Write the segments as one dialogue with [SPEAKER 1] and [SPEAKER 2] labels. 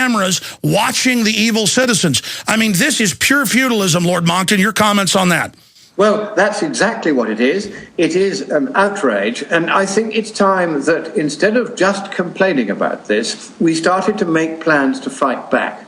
[SPEAKER 1] cameras watching the evil citizens. I mean, this is pure feudalism, Lord Monckton. Your comments on that?
[SPEAKER 2] Well, that's exactly what it is. It is an outrage, and I think it's time that instead of just complaining about this, we started to make plans to fight back.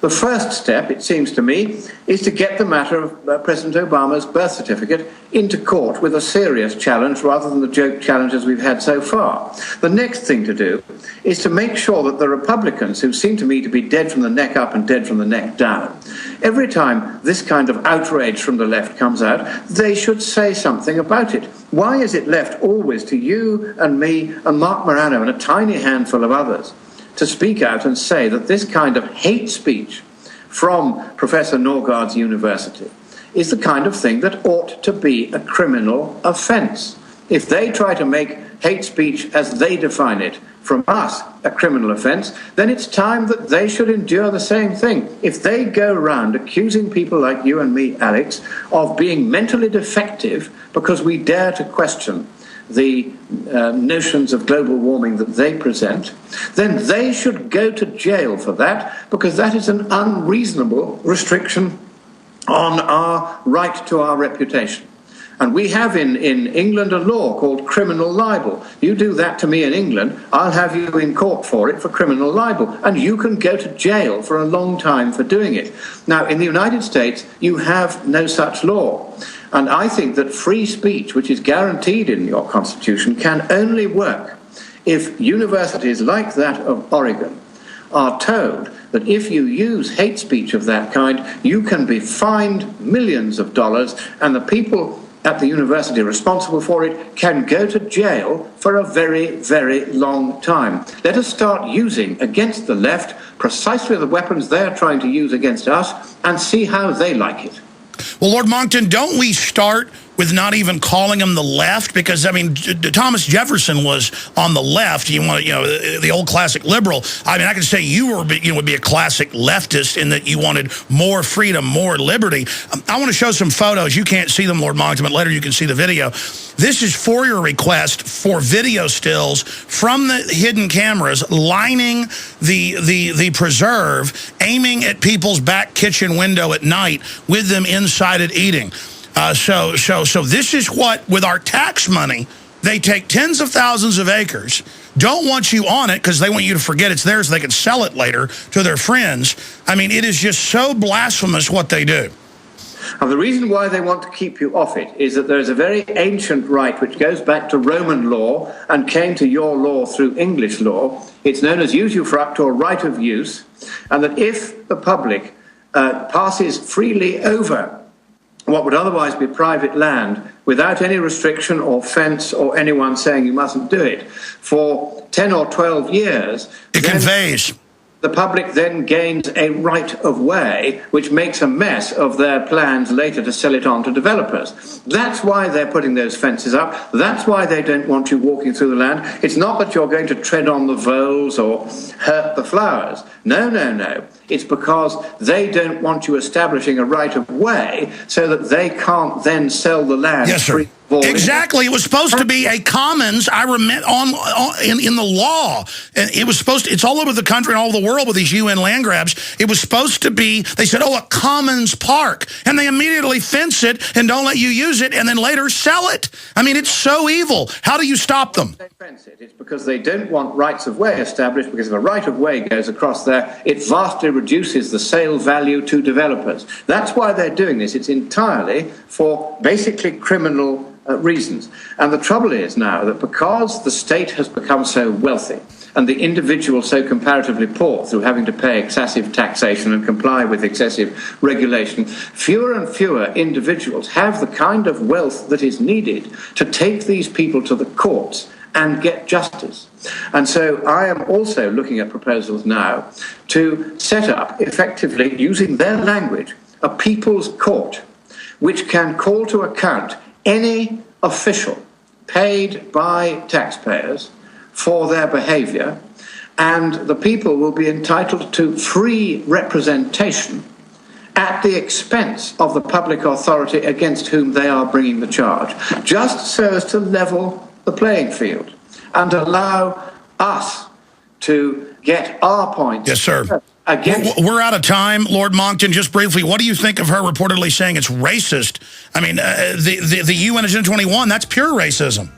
[SPEAKER 2] The first step, it seems to me, is to get the matter of President Obama's birth certificate into court with a serious challenge rather than the joke challenges we've had so far. The next thing to do is to make sure that the Republicans, who seem to me to be dead from the neck up and dead from the neck down, every time this kind of outrage from the left comes out, they should say something about it. Why is it left always to you and me and Mark Morano and a tiny handful of others to speak out and say that this kind of hate speech from Professor Norgaard's university is the kind of thing that ought to be a criminal offence? If they try to make hate speech as they define it from us a criminal offence, then it's time that they should endure the same thing. If they go around accusing people like you and me, Alex, of being mentally defective because we dare to question the notions of global warming that they present, then they should go to jail for that, because that is an unreasonable restriction on our right to our reputation. And we have in England a law called criminal libel. You do that to me in England, I'll have you in court for it, for criminal libel, and you can go to jail for a long time for doing it. Now, in the United States, you have no such law. And I think that free speech, which is guaranteed in your Constitution, can only work if universities like that of Oregon are told that if you use hate speech of that kind, you can be fined millions of dollars, and the people at the university responsible for it can go to jail for a very, very long time. Let us start using against the left precisely the weapons they're trying to use against us and see how they like it.
[SPEAKER 1] Well, Lord Monckton, don't we start with not even calling them the left? Because, I mean, Thomas Jefferson was on the left. You want, the old classic liberal. I mean, I could say you would be a classic leftist in that you wanted more freedom, more liberty. I want to show some photos. You can't see them, Lord Monckton, but later you can see the video. This is for your request for video stills from the hidden cameras lining the preserve, aiming at people's back kitchen window at night with them inside it eating. So this is what, with our tax money, they take tens of thousands of acres, don't want you on it because they want you to forget it's theirs so they can sell it later to their friends. I mean, it is just so blasphemous what they do.
[SPEAKER 2] And the reason why they want to keep you off it is that there is a very ancient right which goes back to Roman law and came to your law through English law. It's known as usufruct, or right of use, and that if the public passes freely over what would otherwise be private land without any restriction or fence or anyone saying you mustn't do it for 10 or 12 years,
[SPEAKER 1] it conveys.
[SPEAKER 2] The public then gains a right of way, which makes a mess of their plans later to sell it on to developers. That's why they're putting those fences up. That's why they don't want you walking through the land. It's not that you're going to tread on the voles or hurt the flowers. No, no, no. It's because they don't want you establishing a right of way so that they can't then sell the land.
[SPEAKER 1] Yes, sir. Exactly. It was supposed to be a commons. I remember in the law, and it was supposed to. It's all over the country and all over the world with these UN land grabs. It was supposed to be. They said, "Oh, a commons park," and they immediately fence it and don't let you use it, and then later sell it. I mean, it's so evil. How do you stop them?
[SPEAKER 2] They fence it. It's because they don't want rights of way established. Because if a right of way goes across there, it vastly reduces the sale value to developers. That's why they're doing this. It's entirely for basically criminal reasons. And the trouble is now that because the state has become so wealthy and the individual so comparatively poor through having to pay excessive taxation and comply with excessive regulation, fewer and fewer individuals have the kind of wealth that is needed to take these people to the courts and get justice. And so I am also looking at proposals now to set up, effectively, using their language, a people's court, which can call to account any official paid by taxpayers for their behavior, and the people will be entitled to free representation at the expense of the public authority against whom they are bringing the charge, just so as to level the playing field and allow us to get our points.
[SPEAKER 1] Yes, sir.
[SPEAKER 2] Against.
[SPEAKER 1] We're out of time. Lord Monckton, just briefly, what do you think of her reportedly saying it's racist? I mean, the UN Agenda 21, that's pure racism.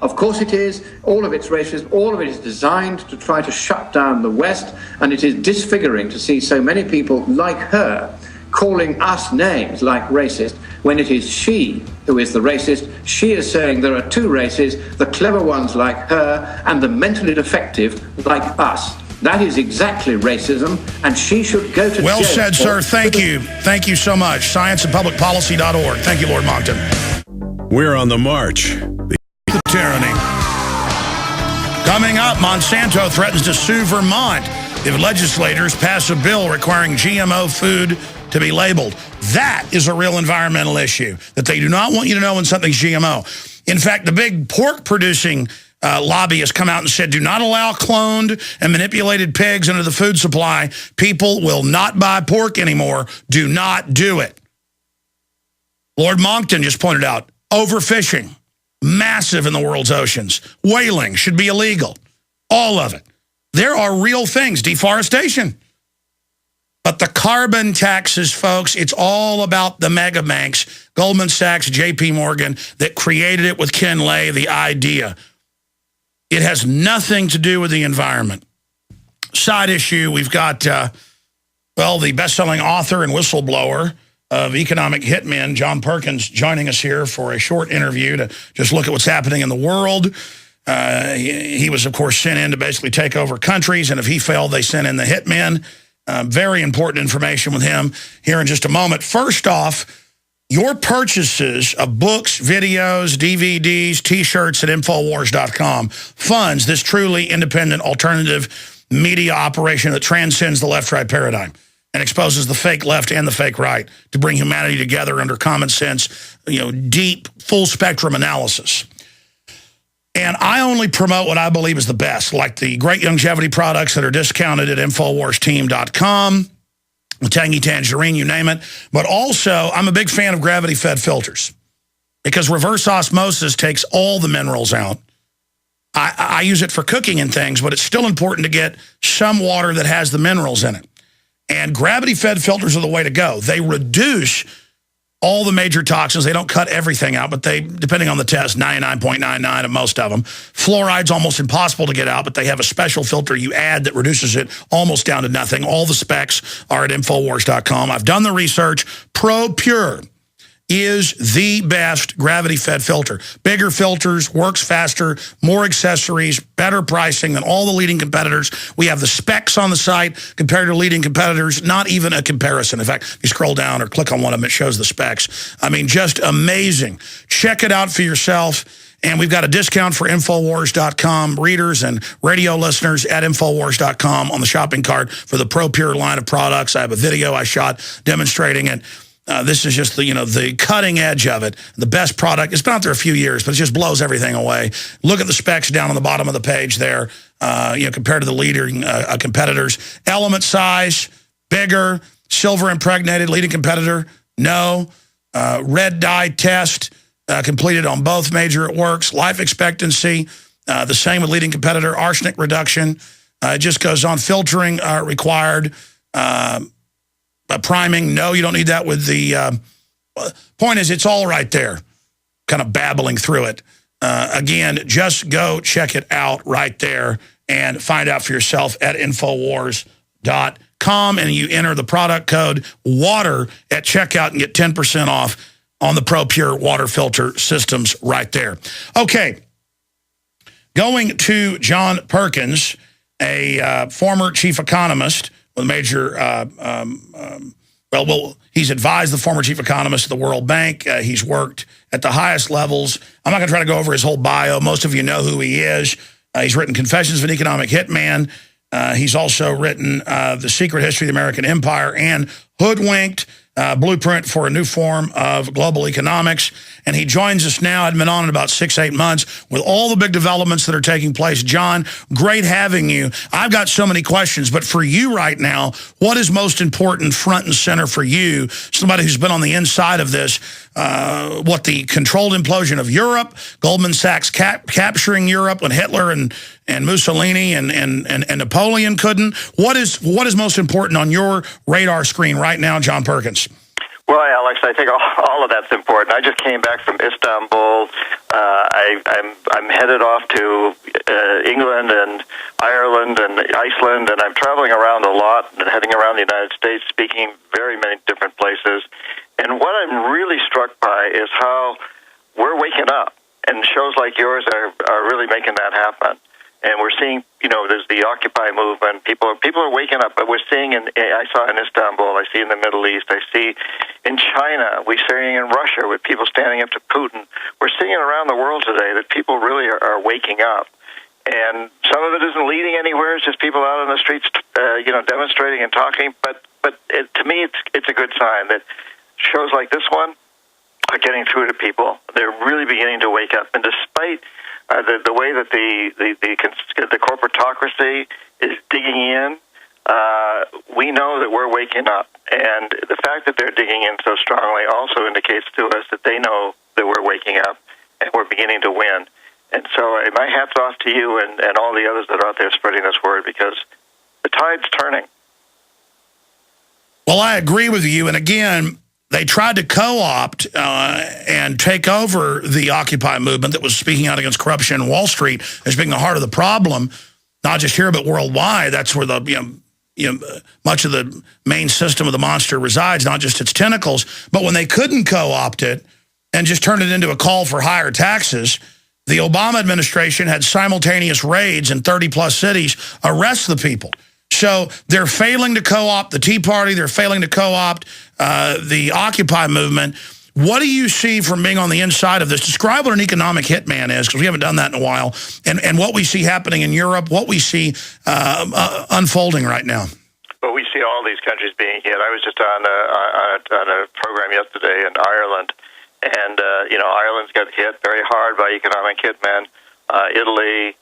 [SPEAKER 2] Of course it is. All of it's racist. All of it is designed to try to shut down the West. And it is disfiguring to see so many people like her calling us names like racist when it is she who is the racist. She is saying there are two races, the clever ones like her and the mentally defective like us. That is exactly racism, and she should go to jail.
[SPEAKER 1] Well said, sir. Thank you. Thank you so much. Scienceandpublicpolicy.org. Thank you, Lord Monckton.
[SPEAKER 3] We're on the march.
[SPEAKER 1] The tyranny. Coming up, Monsanto threatens to sue Vermont if legislators pass a bill requiring GMO food to be labeled. That is a real environmental issue, that they do not want you to know when something's GMO. In fact, the big pork-producing lobby has come out and said, do not allow cloned and manipulated pigs into the food supply. People will not buy pork anymore. Do not do it. Lord Monckton just pointed out, overfishing, massive in the world's oceans. Whaling should be illegal. All of it. There are real things. Deforestation. But the carbon taxes, folks, it's all about the mega banks, Goldman Sachs, JP Morgan, that created it with Ken Lay, the idea. It has nothing to do with the environment. Side issue, we've got, well, the best-selling author and whistleblower of economic hitmen, John Perkins, joining us here for a short interview to just look at what's happening in the world. He was, of course, sent in to basically take over countries, and if he failed, they sent in the hitmen. Very important information with him here in just a moment. First off, your purchases of books, videos, DVDs, T-shirts at Infowars.com funds this truly independent alternative media operation that transcends the left-right paradigm and exposes the fake left and the fake right to bring humanity together under common sense, deep, full-spectrum analysis. And I only promote what I believe is the best, like the great longevity products that are discounted at InfoWarsTeam.com, the Tangy Tangerine, you name it. But also, I'm a big fan of gravity-fed filters because reverse osmosis takes all the minerals out. I use it for cooking and things, but it's still important to get some water that has the minerals in it. And gravity-fed filters are the way to go. They reduce all the major toxins. They don't cut everything out, but they, depending on the test, 99.99 of most of them. Fluoride's almost impossible to get out, but they have a special filter you add that reduces it almost down to nothing. All the specs are at Infowars.com. I've done the research. ProPure is the best gravity-fed filter. Bigger filters, works faster, more accessories, better pricing than all the leading competitors. We have the specs on the site compared to leading competitors, not even a comparison. In fact, if you scroll down or click on one of them, it shows the specs. I mean, just amazing. Check it out for yourself. And we've got a discount for Infowars.com readers and radio listeners at Infowars.com on the shopping cart for the ProPure line of products. I have a video I shot demonstrating it. This is just the cutting edge of it, the best product. It's been out there a few years, but it just blows everything away. Look at the specs down on the bottom of the page there, compared to the leading competitors. Element size, bigger, silver impregnated, leading competitor, no. Red dye test completed on both major works. Life expectancy, the same with leading competitor. Arsenic reduction, it just goes on. Filtering required. Priming, no, you don't need that with the... point is, it's all right there, kind of babbling through it. Again, just go check it out right there and find out for yourself at Infowars.com, and you enter the product code WATER at checkout and get 10% off on the ProPure water filter systems right there. Okay, going to John Perkins, a former chief economist with a major, he's advised the former chief economist of the World Bank. He's worked at the highest levels. I'm not going to try to go over his whole bio. Most of you know who he is. He's written Confessions of an Economic Hitman. He's also written The Secret History of the American Empire and Hoodwinked, Blueprint for a New Form of Global Economics. And he joins us now. I've been on in about 6-8 months with all the big developments that are taking place. John, great having you. I've got so many questions, but for you right now, what is most important front and center for you, somebody who's been on the inside of this? what the controlled implosion of Europe, Goldman Sachs capturing Europe when Hitler and Mussolini and Napoleon couldn't. What is most important on your radar screen right now, John Perkins?
[SPEAKER 4] Well, Alex, I think all of that's important. I just came back from Istanbul. I'm headed off to England and Ireland and Iceland, and I'm traveling around a lot and heading around the United States, speaking very many different places. And what I'm really struck by is how we're waking up, and shows like yours are really making that happen. And we're seeing, there's the Occupy movement. People are waking up. But we're seeing, I saw in Istanbul, I see in the Middle East, I see in China, we're seeing in Russia with people standing up to Putin. We're seeing it around the world today that people really are waking up. And some of it isn't leading anywhere. It's just people out on the streets, demonstrating and talking. But to me, it's a good sign that shows like this one are getting through to people. They're really beginning to wake up. And despite the way that the corporatocracy is digging in, we know that we're waking up. And the fact that they're digging in so strongly also indicates to us that they know that we're waking up and we're beginning to win. And so my hat's off to you and all the others that are out there spreading this word, because the tide's turning.
[SPEAKER 1] Well, I agree with you. And again, they tried to co-opt and take over the Occupy movement that was speaking out against corruption in Wall Street as being the heart of the problem, not just here but worldwide. That's where the much of the main system of the monster resides, not just its tentacles. But when they couldn't co-opt it and just turn it into a call for higher taxes, the Obama administration had simultaneous raids in 30-plus cities, arrest the people. So they're failing to co-opt the Tea Party. They're failing to co-opt the Occupy movement. What do you see from being on the inside of this? Describe what an economic hitman is, because we haven't done that in a while, and what we see happening in Europe, what we see unfolding right now.
[SPEAKER 4] Well, we see all these countries being hit. I was just on a program yesterday in Ireland, and Ireland's got hit very hard by economic hitmen. Italy,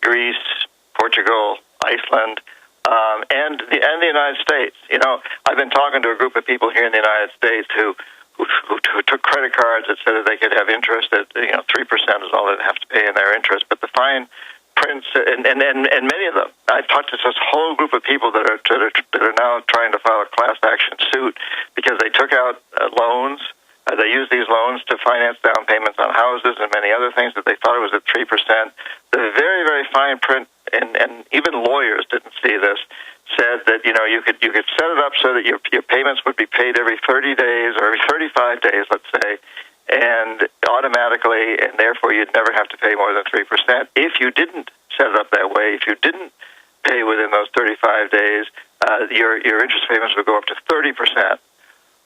[SPEAKER 4] Greece, Portugal, Iceland. And the United States. I've been talking to a group of people here in the United States who took credit cards that said that they could have interest at 3% is all they'd have to pay in their interest. But the fine prints and many of them, I've talked to this whole group of people that are now trying to file a class action suit because they took out loans. They used these loans to finance down payments on houses and many other things that they thought it was at 3%. The very, very fine print, and even lawyers didn't see this, said that you could set it up so that your payments would be paid every 30 days or every 35 days, let's say, and automatically, and therefore you'd never have to pay more than 3%. If you didn't set it up that way, if you didn't pay within those 35 days, your interest payments would go up to 30%.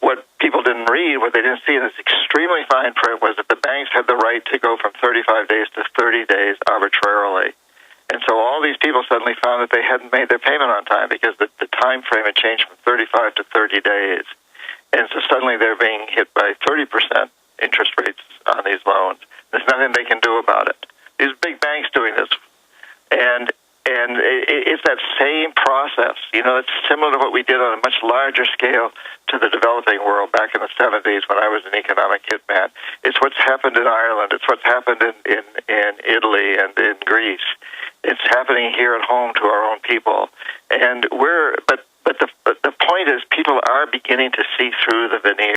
[SPEAKER 4] What people didn't read, what they didn't see in this extremely fine print, was that the banks had the right to go from 35 days to 30 days arbitrarily. And so all these people suddenly found that they hadn't made their payment on time because the time frame had changed from 35 to 30 days. And so suddenly they're being hit by 30% interest rates on these loans. There's nothing they can do about it. These big banks doing this. And it's that same process. It's similar to what we did on a much larger scale to the developing world back in the 70s when I was an economic hitman. It's what's happened in Ireland. It's what's happened in Italy and in Greece. It's happening here at home to our own people. And but the point is, people are beginning to see through the veneer.